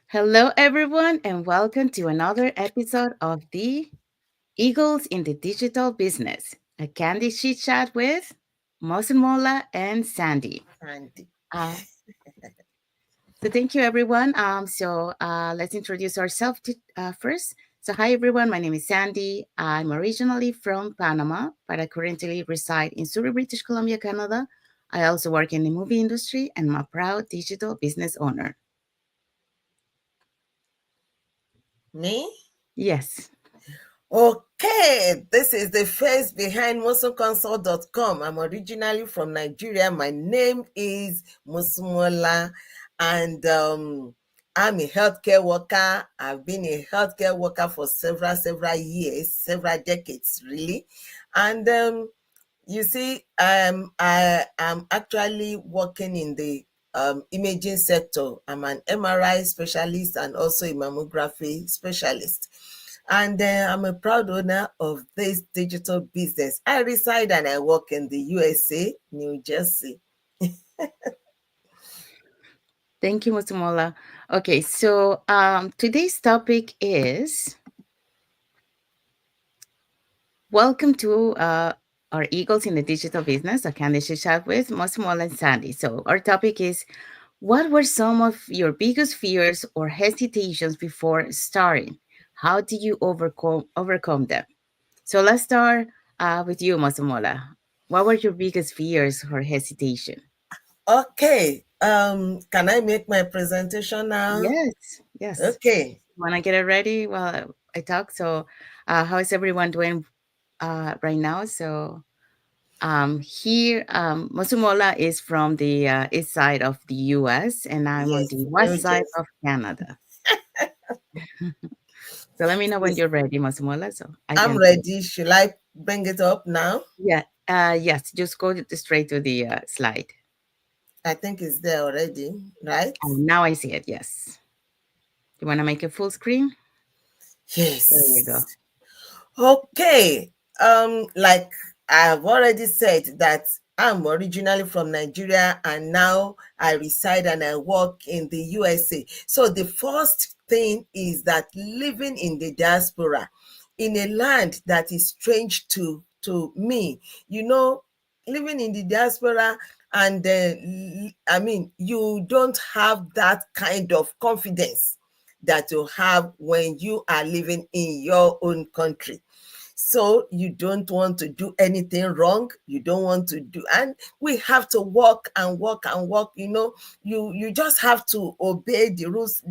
Hello, everyone, and welcome to another episode of the Eagles in the Digital Business, a Candid Chit Chat with Mosunmola and Sandy. Candid. Uh, so, thank you, everyone. Let's introduce ourselves first. So, hi, everyone. My name is Sandy. I'm originally from Panama, but I currently reside in Surrey, British Columbia, Canada. I also work in the movie industry and I'm a proud digital business owner. Me? Yes. Okay, this is the face behind MosonConsult.com. I'm originally from Nigeria. My name is Mosunmola, and I'm a healthcare worker. I've been a healthcare worker for several years, several decades, really. And you see, I am actually working in the imaging sector. I'm an MRI specialist and also a mammography specialist. And I'm a proud owner of this digital business. I reside and I work in the USA, New Jersey. Thank you, Mosunmola. Okay, so today's topic is welcome to our Eagles in the Digital Business, a candidate chat with Mosunmola and Sandy. So our topic is, what were some of your biggest fears or hesitations before starting? How did you overcome them? So let's start with you, Mosunmola. What were your biggest fears or hesitation? Okay, can I make my presentation now? Yes, yes. Okay. Want to get it ready while I talk? So, how is everyone doing right now? So, here, Mosumola is from the east side of the US, and I'm on Yes, the New west side Jersey. of Canada. So, let me know when Yes, you're ready, Mosumola, so I I'm can say, ready. Should I bring it up now? yeah, yes, just go straight to the slide. I think it's there already, right? Now I see it, yes. You want to make it full screen? There you go. Yes. Okay. Like I've already said that I'm originally from Nigeria and now I reside and I work in the USA. So the first thing is that living in the diaspora in a land that is strange to me, living in the diaspora and you don't have that kind of confidence that you have when you are living in your own country. So you don't want to do anything wrong. You don't want to do, and we have to walk and walk and walk. You just have to obey the rules.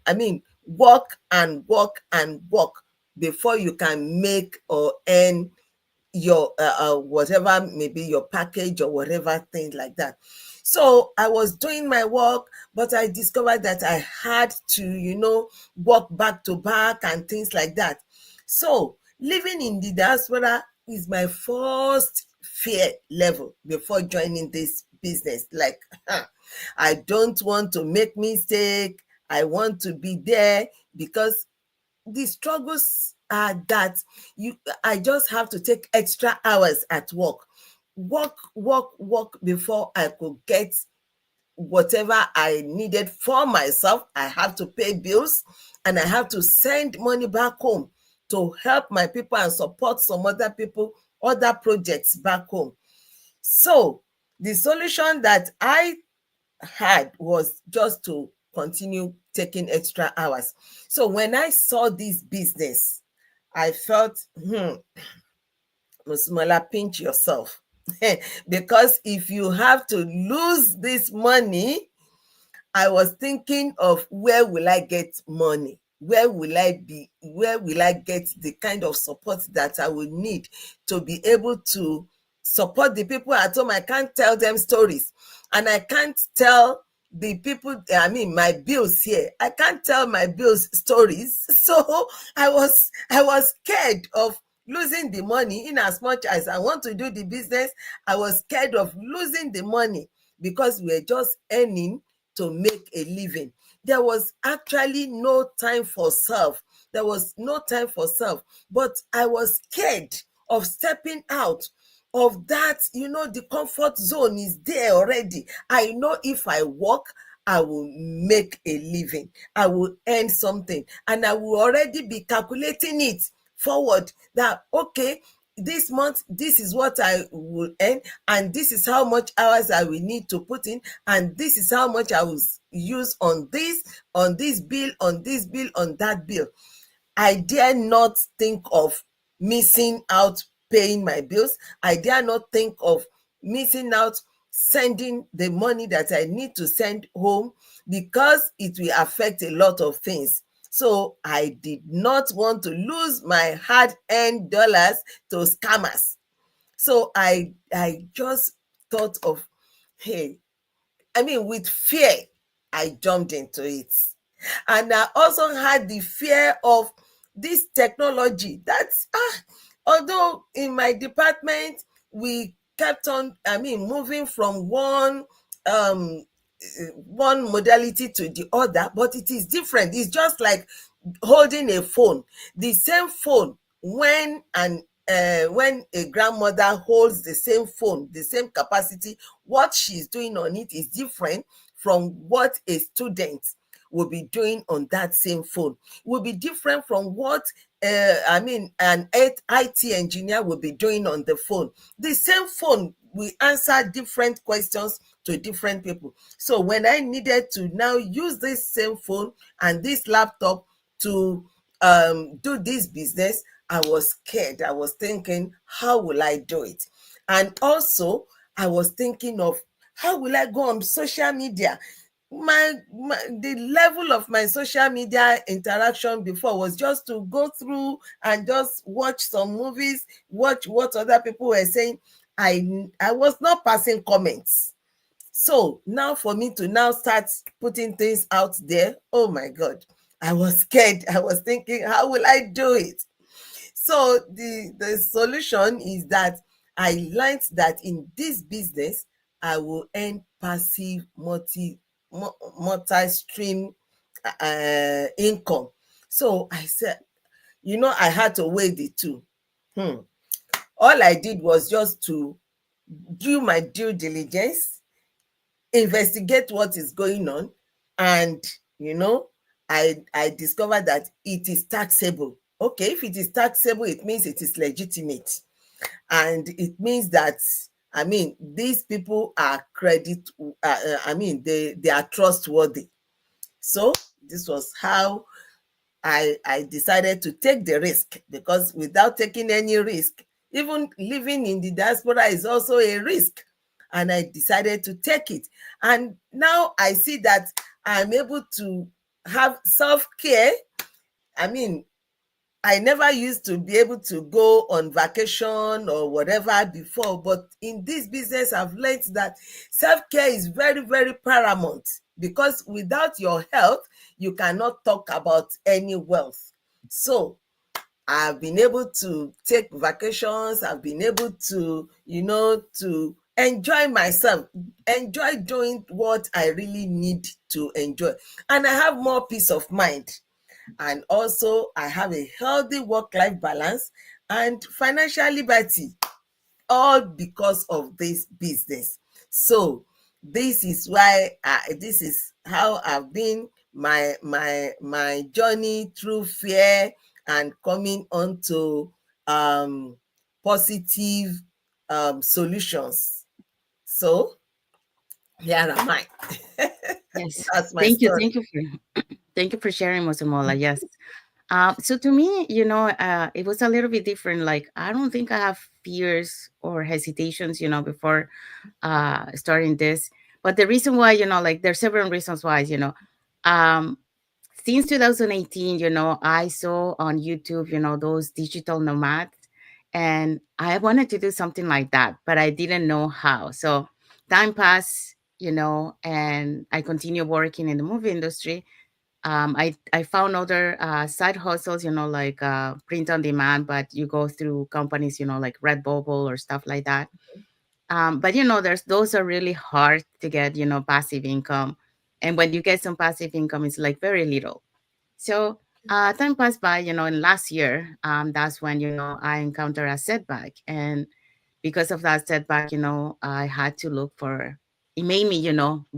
I mean, walk and walk and walk before you can make or earn your whatever, maybe your package or whatever, things like that. So I was doing my work, but I discovered that I had to work back to back and things like that. So living in the diaspora is my first fear level before joining this business. Like I don't want to make mistake. I want to be there because the struggles are that you I just have to take extra hours at work before I could get whatever I needed for myself. I have to pay bills and I have to send money back home to help my people and support some other people, other projects back home. So the solution that I had was just to continue taking extra hours. So when I saw this business, I felt, Musmala, pinch yourself. Because if you have to lose this money, I was thinking of where will I get money? Where will I be? Where will I get the kind of support that I would need to be able to support the people at home? I can't tell them stories, and I can't tell the people, I mean, my bills here. I can't tell my bills stories. So I was scared of losing the money. In as much as I want to do the business, I was scared of losing the money because we're just earning to make a living. There was actually no time for self. There was no time for self. But I was scared of stepping out of that. The comfort zone is there already. I know if I walk, I will make a living, I will earn something, and I will already be calculating it forward that, okay, this month this is what I will earn, and this is how much hours I will need to put in, and this is how much I will use on this bill, on this bill, on that bill. I dare not think of missing out paying my bills. I dare not think of missing out sending the money that I need to send home, because it will affect a lot of things. So I did not want to lose my hard-earned dollars to scammers. So I just thought of, hey, I mean, with fear, I jumped into it. And I also had the fear of this technology that, although in my department we kept on, I mean, moving from um one modality to the other, but it is different. It's just like holding a phone. The same phone, when a grandmother holds the same phone, the same capacity, what she's doing on it is different from what a student will be doing on that same phone. Will be different from what I mean an IT engineer will be doing on the phone. The same phone will answer different questions to different people. So when I needed to now use this same phone and this laptop to do this business, I was scared. I was thinking, how will I do it? And also, I was thinking of, how will I go on social media? The level of my social media interaction before was just to go through and just watch some movies, watch what other people were saying. I was not passing comments. So now for me to now start putting things out there, oh my God, I was scared. I was thinking, how will I do it? So the solution is that I learned that in this business, I will earn passive multi-stream income. So I said, I had to weigh the two. Hmm. All I did was just to do my due diligence, investigate what is going on, and you know I discovered that it is taxable. Okay, if it is taxable, it means it is legitimate, and it means that, I mean, these people are I mean, they are trustworthy. So this was how I decided to take the risk, because without taking any risk, even living in the diaspora is also a risk. And I decided to take it. And now I see that I'm able to have self care. I mean, I never used to be able to go on vacation or whatever before, but in this business, I've learned that self care is very, very paramount, because without your health, you cannot talk about any wealth. So I've been able to take vacations, I've been able to, to enjoy myself, enjoy doing what I really need to enjoy. And I have more peace of mind, and also I have a healthy work-life balance and financial liberty, all because of this business. So this is why this is how I've been, my journey through fear and coming on to positive solutions. So here am I. Yes. That's my Thank you. story. Thank you for thank you for sharing, Mosunmola. Yes. So to me, it was a little bit different. Like, I don't think I have fears or hesitations, before starting this. But the reason why, like, there's several reasons why, um, since 2018, I saw on YouTube, those digital nomads, and I wanted to do something like that, but I didn't know how. So time passed, and I continued working in the movie industry. I found other side hustles, like print on demand, but you go through companies, like Redbubble or stuff like that. But there's those are really hard to get, passive income, and when you get some passive income, it's like very little. So time passed by, and last year, that's when I encountered a setback, and because of that setback, I had to look for. It made me,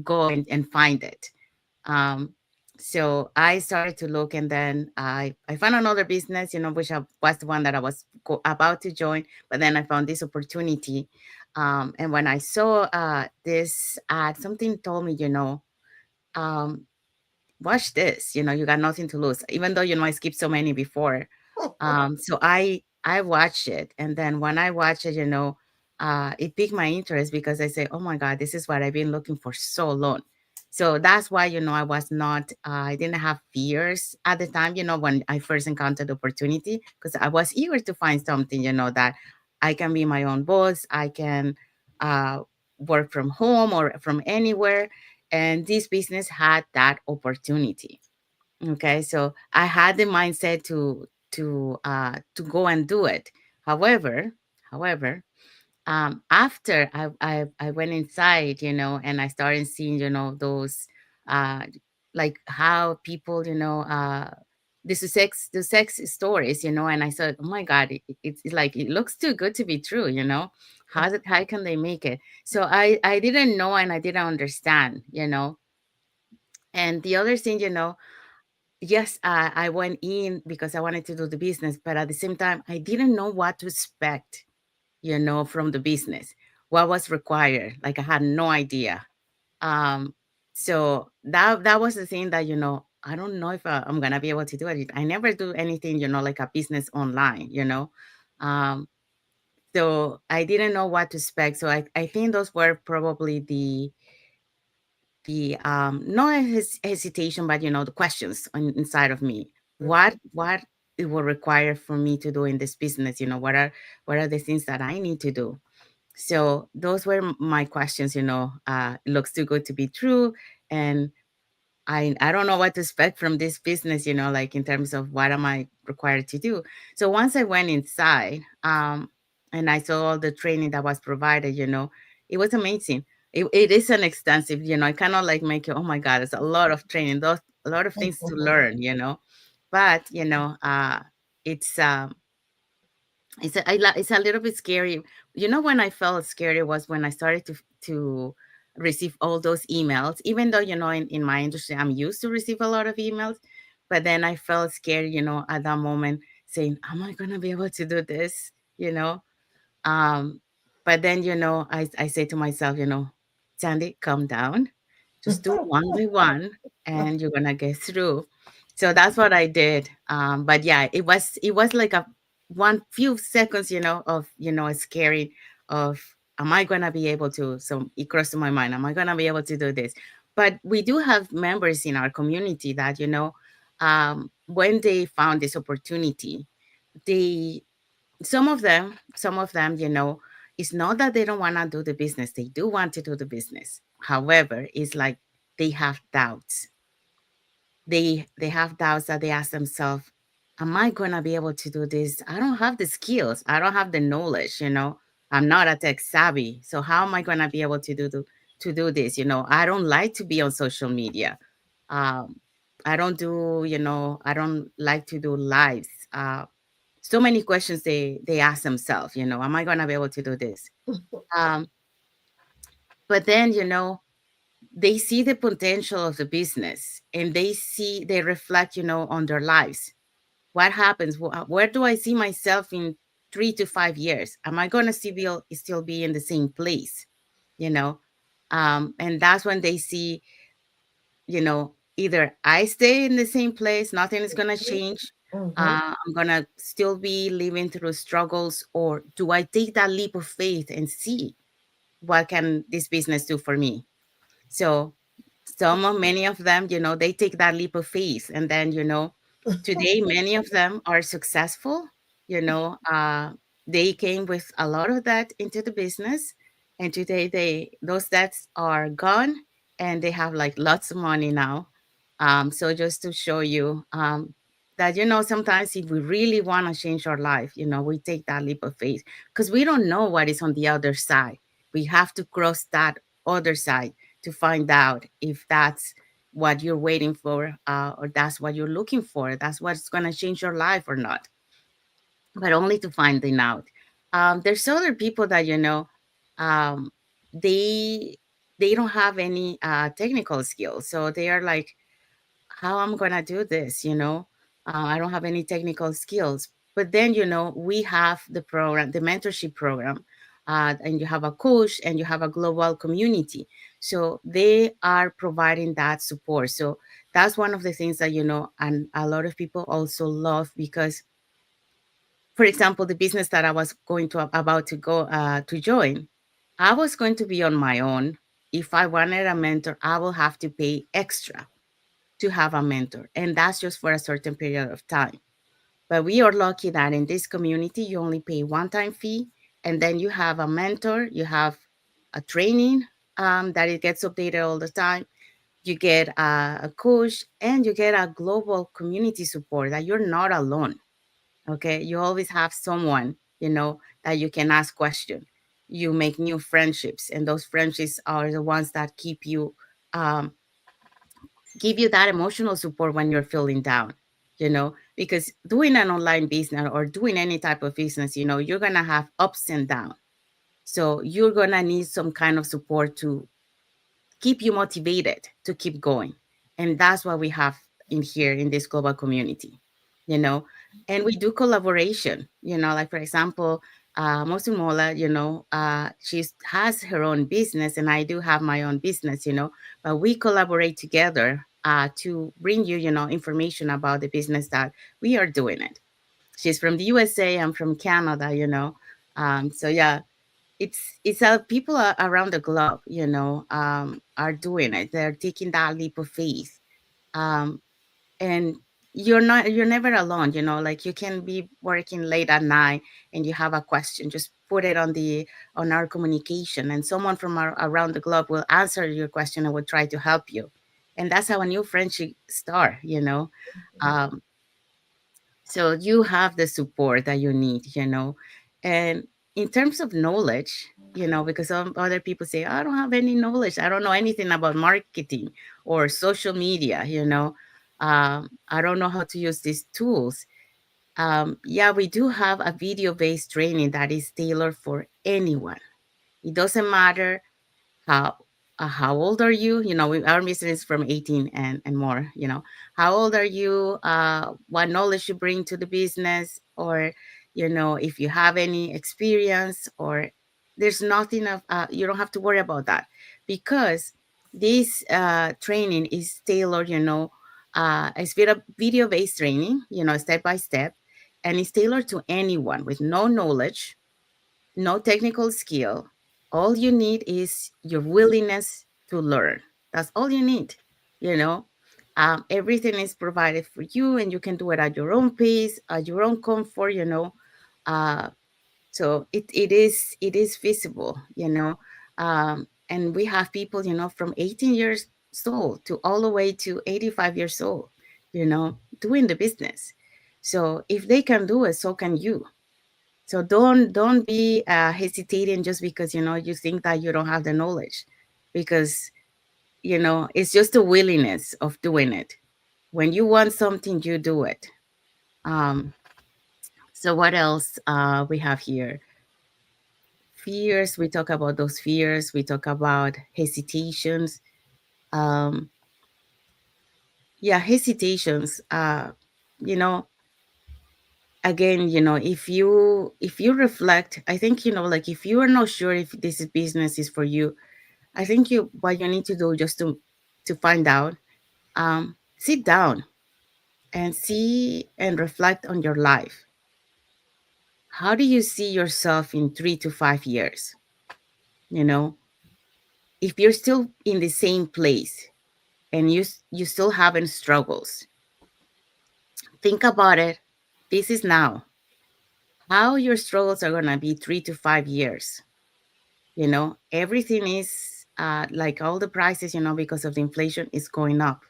go and find it. Um, so I started to look, and then I found another business, which was the one that I was about to join. But then I found this opportunity, and when I saw this ad, something told me, um, watch this. You got nothing to lose. Even though I skipped so many before, so I watched it, and then when I watched it, it piqued my interest because I say, "Oh my God, this is what I've been looking for so long." So that's why I was not, I didn't have fears at the time. When I first encountered the opportunity, because I was eager to find something, that I can be my own boss. I can uh, work from home or from anywhere, and this business had that opportunity. Okay, so I had the mindset to go and do it. However, however, after I went inside, and I started seeing, those uh, like how people, the sex stories, and I said, oh my God, it's like it looks too good to be true, how can they make it? So I didn't know and I didn't understand, and the other thing, yes, I went in because I wanted to do the business, but at the same time, I didn't know what to expect, from the business, what was required. Like I had no idea. Um, so that was the thing that I don't know if I'm gonna be able to do it. I never do anything, like a business online, Um, so I didn't know what to expect. So I think those were probably the no hesitation, but the questions inside of me. What it will require for me to do in this business? What are the things that I need to do? So those were my questions. It looks too good to be true, and I don't know what to expect from this business, like in terms of what am I required to do. So once I went inside, and I saw all the training that was provided, it was amazing. It is an extensive, I cannot like make it, oh my God, it's a lot of training, those a lot of things to learn, But it's it's a little bit scary. When I felt scary was when I started to receive all those emails, even though, in my industry, I'm used to receive a lot of emails. But then I felt scared, at that moment saying, am I going to be able to do this? Um, but then, I say to myself, Sandy, calm down. Just do one by one and you're gonna get through. So that's what I did. But yeah, it was like a one few seconds, of a scary of am I gonna be able to? So it crossed to my mind, am I gonna be able to do this? But we do have members in our community that, when they found this opportunity, they some of them, it's not that they don't want to do the business. They do want to do the business. However, it's like they have doubts. They have doubts that they ask themselves, am I going to be able to do this? I don't have the skills. I don't have the knowledge, I'm not a tech savvy. So how am I going to be able to do this? I don't like to be on social media. Um, I don't like to do lives. So many questions they ask themselves, am I going to be able to do this? um, but then they see the potential of the business, and they reflect, on their lives. What happens? Where do I see myself in 3 to 5 years? Am I going to still be in the same place? you know and that's when they see, either I stay in the same place, nothing is going to change, I'm going to still be living through struggles, or do I take that leap of faith and see what can this business do for me? So many of them, they take that leap of faith, and then, today many of them are successful. You know, they came with a lot of debt into the business, and today those debts are gone, and they have like lots of money now. So just to show you, that, sometimes if we really want to change our life, we take that leap of faith, because we don't know what is on the other side. We have to cross that other side to find out if that's what you're waiting for, or that's what you're looking for, that's what's going to change your life or not, but only to find them out. There's other people that, um, they they don't have any technical skills, so they are like how I'm gonna do this, you know. I don't have any technical skills. But then, you know, we have the program, the mentorship program, and you have a coach and you have a global community. So they are providing that support. So that's one of the things that, you know, and a lot of people also love because, for example, the business that I was going to about to go to join, I was going to be on my own. If I wanted a mentor, I will have to pay extra to have a mentor, and that's just for a certain period of time. But we are lucky that in this community, you only pay one-time fee, and then you have a mentor, you have a training that it gets updated all the time. You get a coach, and you get a global community support that you're not alone. Okay, you always have someone, you know, that you can ask questions. You make new friendships, and those friendships are the ones that keep you um, give you that emotional support when you're feeling down, you know, because doing an online business or doing any type of business, you know, you're going to have ups and downs. So you're going to need some kind of support to keep you motivated to keep going. And that's what we have in here in this global community, you know. And we do collaboration, you know, like for example, Mosunmola, you know, she has her own business and I do have my own business, you know, but we collaborate together to bring you, you know, information about the business that we are doing it. She's from the USA, I'm from Canada, you know. So yeah, it's people around the globe, you know, are doing it. They're taking that leap of faith, um, and you're never alone. You know, like you can be working late at night and you have a question, just put it on our communication, and someone from around the globe will answer your question and will try to help you, and that's how a new friendship start. You know, um, so you have the support that you need, you know. And in terms of knowledge, you know, because some other people say, I don't have any knowledge, I don't know anything about marketing or social media, you know. I don't know how to use these tools. Yeah, we do have a video based training that is tailored for anyone. It doesn't matter how how old are you, you know. Our mission is from 18 and more, you know. How old are you, what knowledge you bring to the business, or you know, if you have any experience, or there's nothing of you don't have to worry about that, because this training is tailored, you know. It's video based training, you know, step by step, and it's tailored to anyone with no knowledge, no technical skill. All you need is your willingness to learn. That's all you need, you know. Everything is provided for you, and you can do it at your own pace, at your own comfort, you know. Uh, so it is feasible, you know. And we have people, you know, from 18 years old to all the way to 85 years old, you know, doing the business. So if they can do it, so can you. So don't be hesitating just because, you know, you think that you don't have the knowledge, because you know it's just a willingness of doing it. When you want something, you do it. Um, so what else we have here? Fears. We talk about those fears. We talk about hesitations. Um, yeah, hesitations. You know, again, you know, if you reflect, I think, you know, like if you are not sure if this business is for you, I think you what you need to do just to find out, sit down and see and reflect on your life. How do you see yourself in 3 to 5 years? You know, if you're still in the same place and you still having struggles, think about it. This is now. How your struggles are gonna be 3 to 5 years. You know, everything is like all the prices, you know, because of the inflation is going up.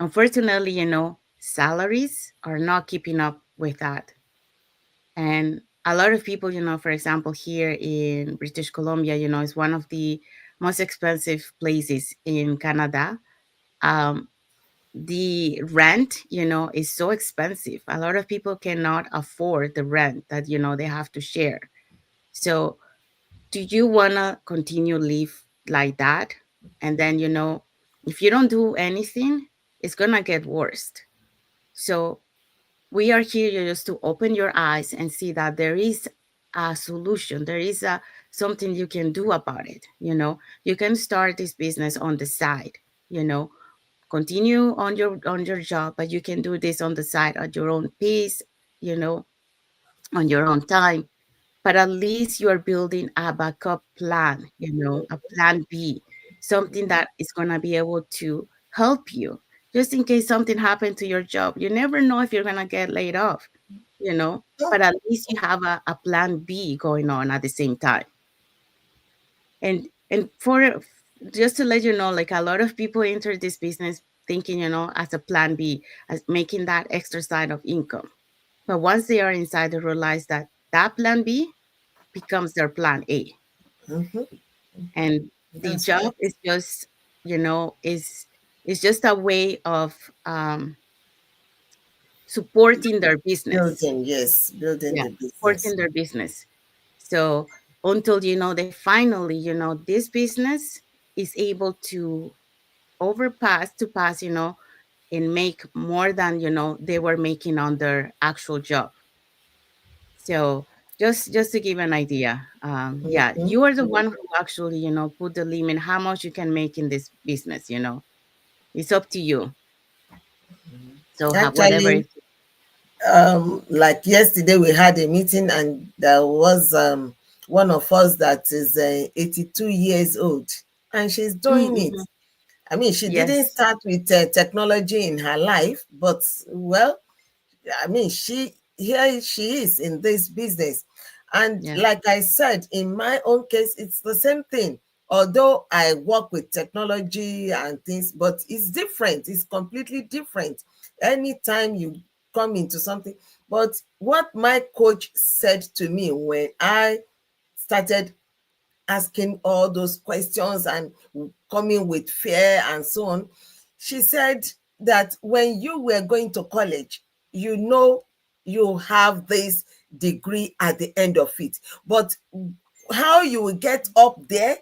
Unfortunately, you know, salaries are not keeping up with that. And a lot of people, you know, for example, here in British Columbia, you know, is one of the most expensive places in Canada. Um, the rent, you know, is so expensive. A lot of people cannot afford the rent that, you know, they have to share. So, do you want to continue live like that? And then, you know, if you don't do anything, it's gonna get worse. So we are here just to open your eyes and see that there is a solution. There is a something you can do about it. You can start this business on the side. You know, continue on your job, but you can do this on the side at your own pace. You know, on your own time. But at least you are building a backup plan. A plan B, something that is gonna be able to help you just in case something happened to your job. You never know if you're gonna get laid off, you know, Oh, but at least you have a plan B going on at the same time. And for just to let you know, like a lot of people enter this business thinking, as a plan B, as making that extra side of income. But once they are inside, they realize that that plan B becomes their plan A. mhm, And the that's job right. is just, is just a way of um, supporting their business. Building, yes, building Yeah, the business. supporting their business. So until they finally, this business is able to overpass to pass, and make more than they were making on their actual job. So just to give an idea, yeah, Mhm. you are the one who actually put the limit how much you can make in this business. It's up to you. So have whatever Actually, it. like yesterday, we had a meeting, and there was one of us that is 82 years old, and she's doing it. Mm-hmm. I mean, she didn't Yes. start with technology in her life, but well, I mean, here she is in this business. And Yeah. like I said, in my own case, it's the same thing. Although I work with technology and things, but it's different. It's completely different. Anytime you come into something. But what my coach said to me when I started asking all those questions and coming with fear and so on. She said that when you were going to college, you know you have this degree at the end of it. But how you will get up there,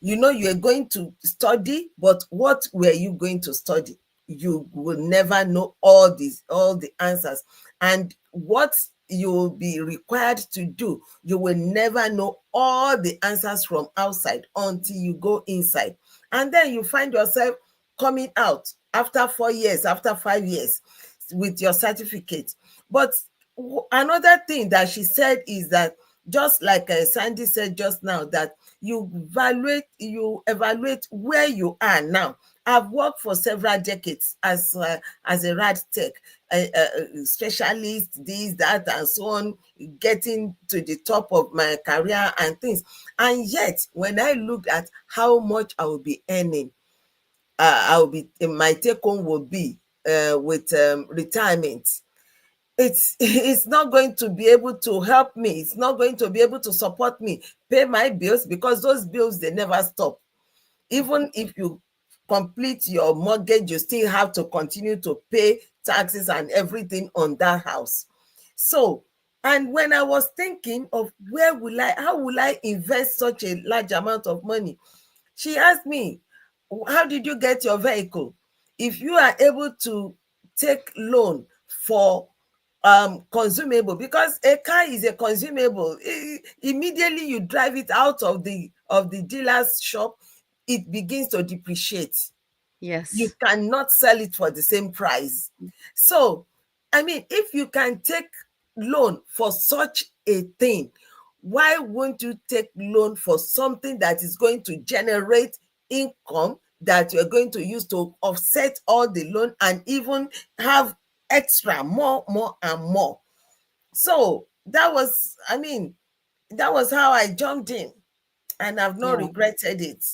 you know you are going to study, but what were you going to study? You will never know all the answers. And what you will be required to do, you will never know all the answers from outside until you go inside. And then you find yourself coming out after 4 years, after 5 years with your certificate. But another thing that she said is that, just like Sandy said just now, that you evaluate where you are now. I've worked for several decades as a rad tech, specialist, this, that, and so on, getting to the top of my career and things. And yet, when I looked at how much I will be earning, my take home will be with retirement, it's not going to be able to help me. It's not going to be able to support me, pay my bills, because those bills, they never stop. Even if you complete your mortgage, you still have to continue to pay taxes and everything on that house. So, and when I was thinking of how will I invest such a large amount of money, she asked me, how did you get your vehicle? If you are able to take loan for consumable, because a car is a consumable, immediately you drive it out of the dealer's shop, it begins to depreciate. You Yes. cannot sell it for the same price. So, I mean, if you can take loan for such a thing, why won't you take loan for something that is going to generate income that you're going to use to offset all the loan and even have extra, more and more? So that was, I mean, that was how I jumped in, and I've not Yeah. regretted it.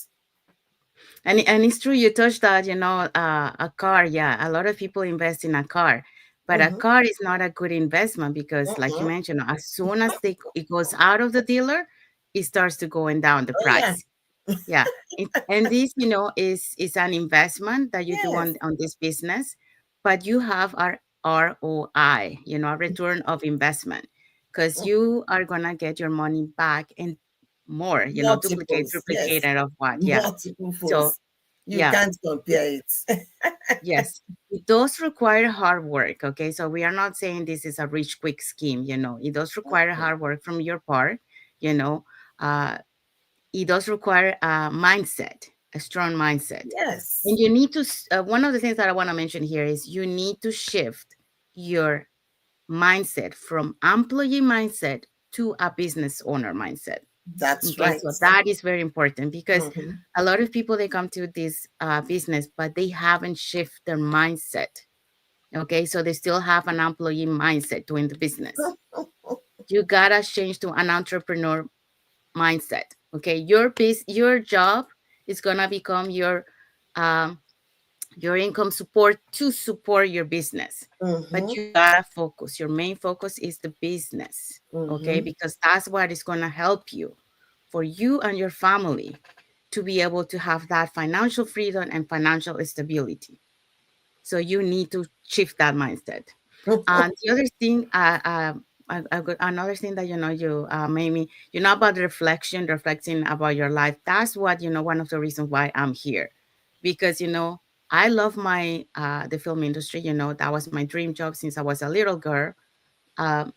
And it's true you touched that, a car. Yeah, a lot of people invest in a car, but a Mhm, car is not a good investment because, like you mhm. mentioned, as soon as it goes out of the dealer, it starts to going down the Oh yeah, price. Yeah. And this, is an investment that you do yes. on this business, but you have our ROI, a return of investment, because you are gonna get your money back and more, duplicate, Multiples, yes. duplicate, and of what, yeah. Multiple So folds. You Yeah. can't compare it. Yes, it does require hard work. Okay, so we are not saying this is a rich quick scheme. It does require hard work from your part. You know, uh, it does require a mindset, a strong mindset, and Yes, you need to. One of the things that I want to mention here is you need to shift your mindset from employee mindset to a business owner mindset. that's Okay, right. so that is very important because Mm-hmm. a lot of people they come to this business, but they haven't shifted their mindset. Okay, so they still have an employee mindset doing the business. You gotta change to an entrepreneur mindset. Okay, your job is gonna become um, your income support to support your business, but Mm-hmm. you gotta focus. Your main focus is the business. Okay, Mm-hmm. because that's what is gonna help you for you and your family to be able to have that financial freedom and financial stability. So you need to shift that mindset. And the other thing, I got another thing that you made me, about reflection, reflecting about your life. That's what one of the reasons why I'm here, because I love my the film industry. That was my dream job since I was a little girl. Um,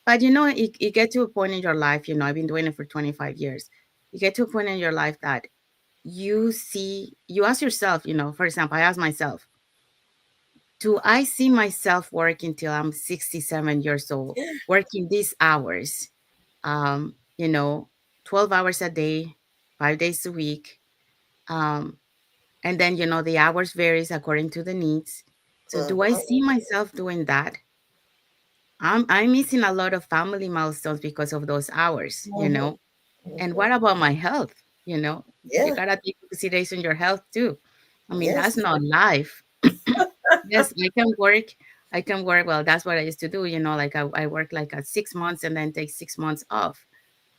but it get to a point in your life. I've been doing it for 25 years. You get to a point in your life that you ask yourself. For example, I ask myself, do I see myself working till I'm 67 years old, working these hours, um, you know, 12 hours a day, 5 days a week. Um, and then, the hours varies according to the needs. So do I Mm-hmm. see myself doing that? I'm missing a lot of family milestones because of those hours. Mm-hmm. And Mm-hmm. what about my health? You Yeah. gotta take into consideration your health too. I mean, that's Yes. not life. Yes, I can work. I can work. Well, that's what I used to do. Like I work like 6 months and then take 6 months off.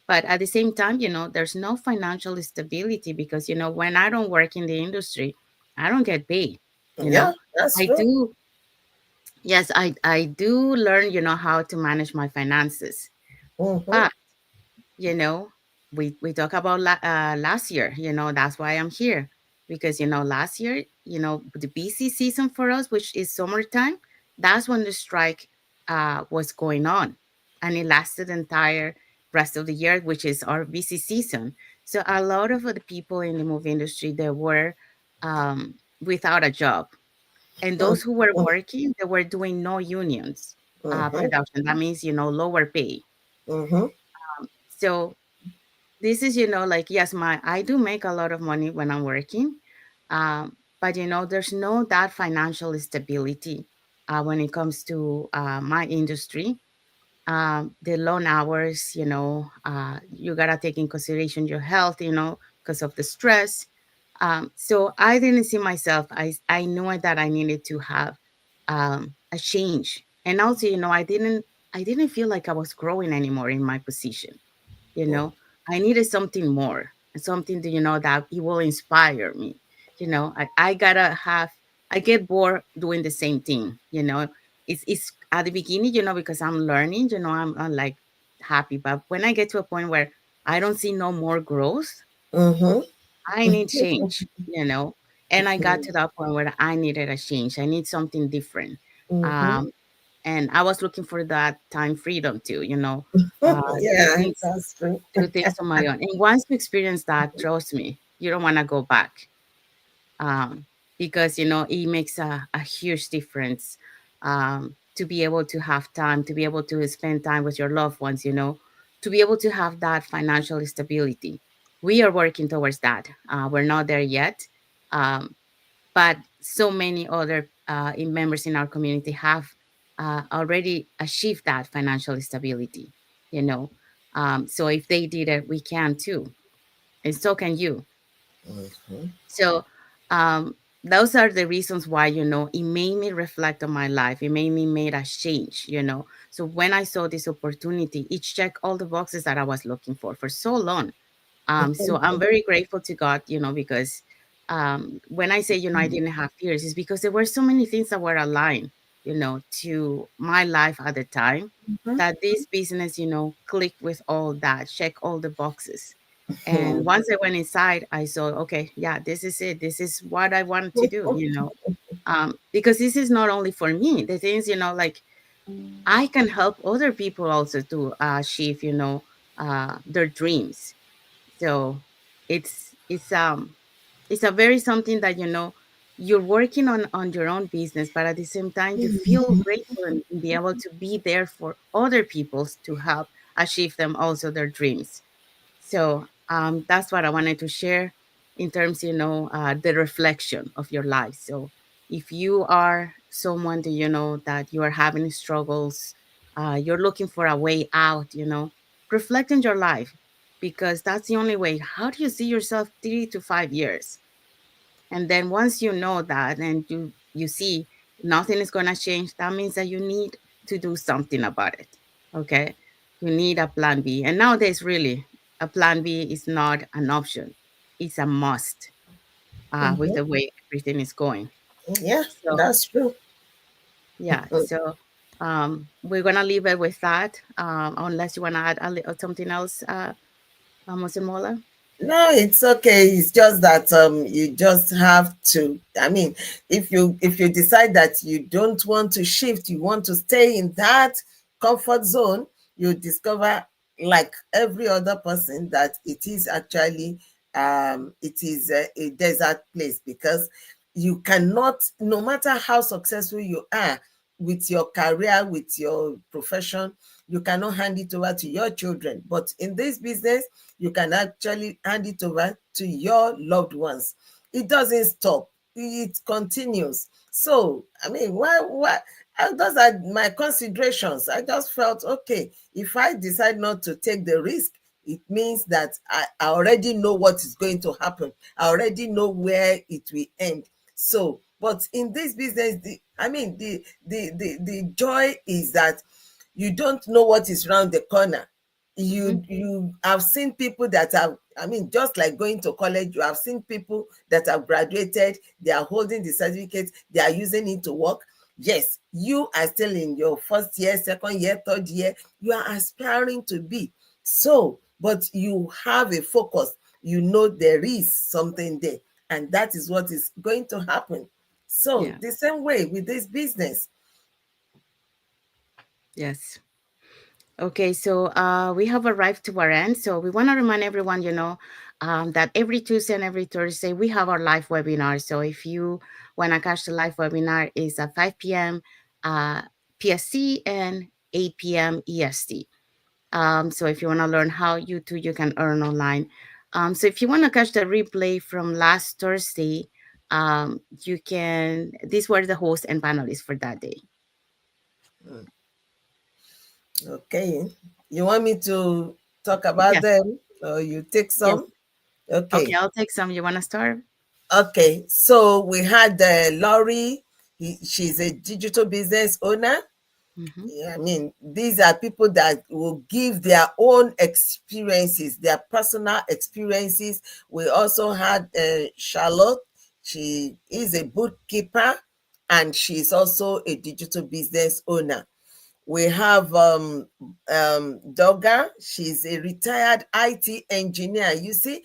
But at the same time, there's no financial stability because, when I don't work in the industry, I don't get paid. You Yeah, know, that's I true. do. Yes, I do learn, how to manage my finances. Mm-hmm. But you know we talk about last year. That's why I'm here, because last year, the busy season for us, which is summertime, that's when the strike was going on, and it lasted the entire rest of the year, which is our busy season. So a lot of the people in the movie industry, they were without a job, and those who were working, they were doing no unions Mm-hmm. production. That means lower pay. Mm-hmm. So this is like, yes, my I do make a lot of money when I'm working, but there's no that financial stability when it comes to my industry. The long hours, you gotta take in consideration your health, because of the stress. So I didn't see myself. I knew that I needed to have a change, and also I didn't feel like I was growing anymore in my position. you know I needed something more, something that that it will inspire me. I gotta have. I get bored doing the same thing. It's at the beginning, because I'm learning. I'm like happy, but when I get to a point where I don't see no more growth, Mm-hmm. I need change. And I got to that point where I needed a change. I need something different. Mm-hmm. um and I was looking for that time freedom too, do Yeah, things that's true. do things on my own. And once you experience that, trust me, you don't want to go back. Um, because it makes a huge difference, to be able to have time, to be able to spend time with your loved ones, to be able to have that financial stability. We are working towards that. We're not there yet. Um, but so many other members in our community have already achieved that financial stability, you know. So if they did it, we can too, and so can you. Mm-hmm. So those are the reasons why, it made me reflect on my life. It made me made a change. So when I saw this opportunity, it checked all the boxes that I was looking for so long. So I'm very grateful to God, because when I say, I didn't have fears, it's because there were so many things that were aligned, to my life at the time, that this business, clicked with all that, check all the boxes. And once I went inside, I saw, okay, yeah, this is it. This is what I wanted to do, because this is not only for me. The things, like I can help other people also to achieve, their dreams. So it's a very something that you're working on your own business, but at the same time you feel grateful and be able to be there for other people to help achieve them also their dreams. So that's what I wanted to share in terms, the reflection of your life. So if you are someone that that you are having struggles, you're looking for a way out, reflect on your life, because that's the only way. How do you see yourself 3 to 5 years? And then once you know that and you see nothing is going to change, that means that you need to do something about it. Okay, you need a plan B. And nowadays, really, a plan B is not an option, it's a must, with the way everything is going. Yeah, So that's true. yeah, so we're gonna leave it with that, unless you want to add something else, Mosunmola. No, it's okay. It's just that you just have to. I mean, if you decide that you don't want to shift, you want to stay in that comfort zone, you discover, like every other person, that it is actually it is a desert place, because you cannot, no matter how successful you are with your career, with your profession, you cannot hand it over to your children. But in this business, you can actually hand it over to your loved ones. It doesn't stop, it continues. So I mean, why those are my considerations. I just felt, okay, if I decide not to take the risk, it means that I already know what is going to happen. I already know where it will end. So, but in this business, the joy is that you don't know what is around the corner. Hmm. You have seen people that have, I mean, just like going to college, you have seen people that have graduated, they are holding the certificate, they are using it to work. Yes, you are still in your first year, second year, third year, you are aspiring to be. So, but you have a focus, you know there is something there, and that is what is going to happen. So Yeah. the same way with this business. Yes. Okay, so we have arrived to our end. So we want to remind everyone, that every Tuesday and every Thursday we have our live webinar. So if you want to catch the live webinar, is at 5 p.m. Uh, PST and 8 p.m. EST. So if you want to learn how you too you can earn online. So if you want to catch the replay from last Thursday, you can. These were the hosts and panelists for that day. Okay. You want me to talk about Yes. them, or you take Yes. some? Okay, Okay. I'll take some. You want to start? Okay. So we had Laurie. She's a digital business owner. Mm-hmm. Yeah, I mean, these are people that will give their own experiences, their personal experiences. We also had Charlotte. She is a bookkeeper, and she's also a digital business owner. We have Doga. She's a retired IT engineer. You see,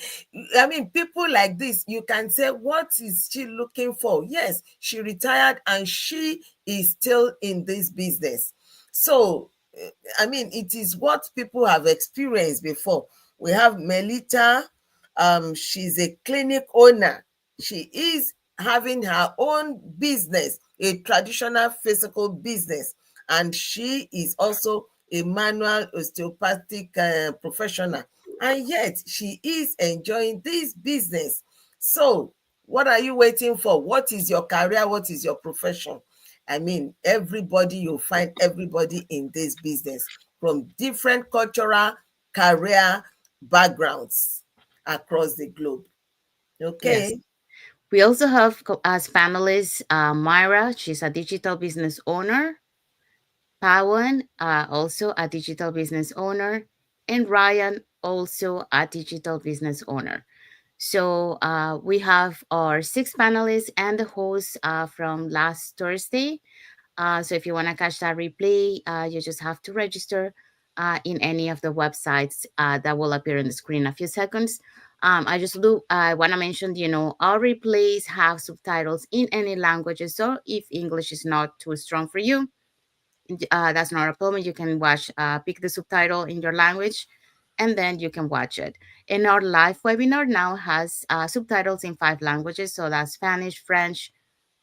I mean, people like this, you can say, what is she looking for? Yes, she retired and she is still in this business. So, I mean, it is what people have experienced before. We have Melita. She's a clinic owner. She is having her own business, a traditional physical business, and she is also a manual osteopathic professional, and yet she is enjoying this business. So what are you waiting for? What is your career? What is your profession? I mean, everybody, you'll find everybody in this business from different cultural, career backgrounds across the globe. Yes. Okay. We also have as panelists Myra, she's a digital business owner, Pawan, also a digital business owner, and Ryan, also a digital business owner. So we have our 6 panelists and the host from last Thursday. So if you want to catch that replay, you just have to register. in any of the websites that will appear on the screen in a few seconds. I want to mention, our replays have subtitles in any languages. So if English is not too strong for you, that's not a problem. You can pick the subtitle in your language, and then you can watch it. And our live webinar now has subtitles in 5 languages. So that's Spanish, French,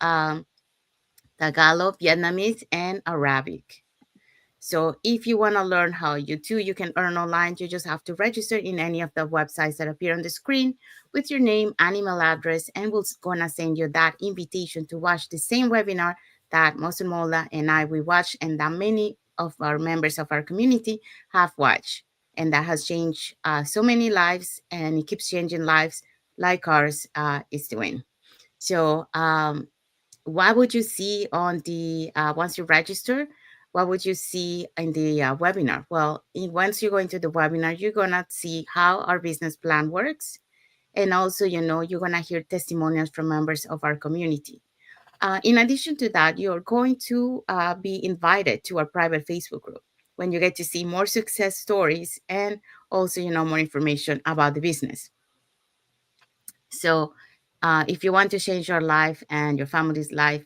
um, Tagalog, Vietnamese, and Arabic. So if you want to learn how you can earn online, you just have to register in any of the websites that appear on the screen with your name and email address, and we're gonna send you that invitation to watch the same webinar that Mosunmola and I we watched, and that many of our members of our community have watched, and that has changed so many lives, and it keeps changing lives like ours is doing. So what would you see on the once you register, what would you see in the webinar? Well, once you go into the webinar, you're gonna see how our business plan works, and also you're gonna hear testimonials from members of our community. In addition to that, you're going to be invited to our private Facebook group when you get to see more success stories, and also more information about the business. So if you want to change your life and your family's life,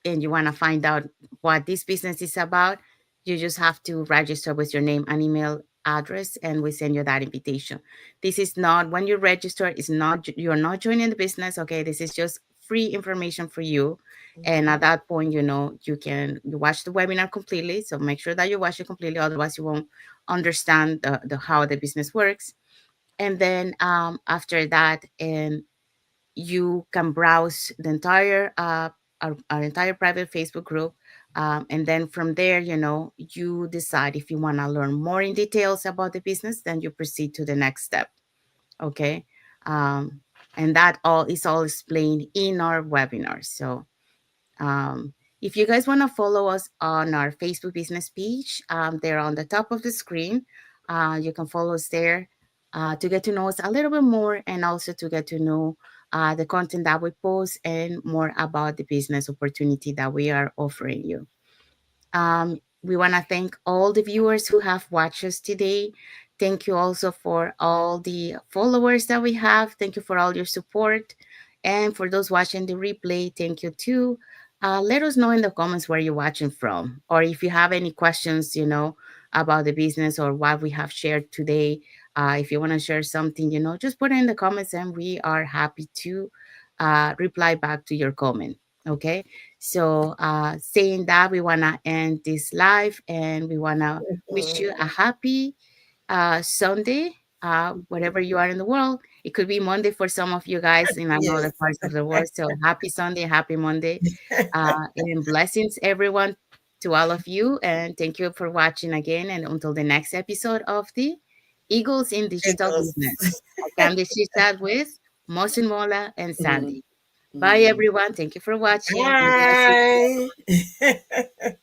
and you want to find out what this business is about, you just have to register with your name and email address, and we send you that invitation. This is not, when you register, it's not, you're not joining the business. Okay, this is just free information for you. And at that point, you watch the webinar completely. So make sure that you watch it completely, otherwise you won't understand the how the business works. And then after that, and you can browse the entire our entire private Facebook group, and then from there, you decide if you want to learn more in details about the business, then you proceed to the next step. Okay, um, and that all is all explained in our webinar. So um, if you guys want to follow us on our Facebook business page, they're on the top of the screen. You can follow us there to get to know us a little bit more, and also to get to know the content that we post, and more about the business opportunity that we are offering you. We want to thank all the viewers who have watched us today. Thank you also for all the followers that we have. Thank you for all your support. And for those watching the replay, thank you too. Let us know in the comments where you're watching from, or if you have any questions, about the business or what we have shared today. If you want to share something, just put it in the comments, and we are happy to reply back to your comment. Okay. So, saying that, we want to end this live, and we want to wish you a happy Sunday, wherever you are in the world. It could be Monday for some of you guys in Yes. another parts of the world. So, happy Sunday, happy Monday, and blessings, everyone, to all of you. And thank you for watching again. And until the next episode of the Eagles in Digital Because Business, I can chat with Mosunmola and mm, Sandy. Bye, mm. everyone. Thank you for watching, and blessings. Bye.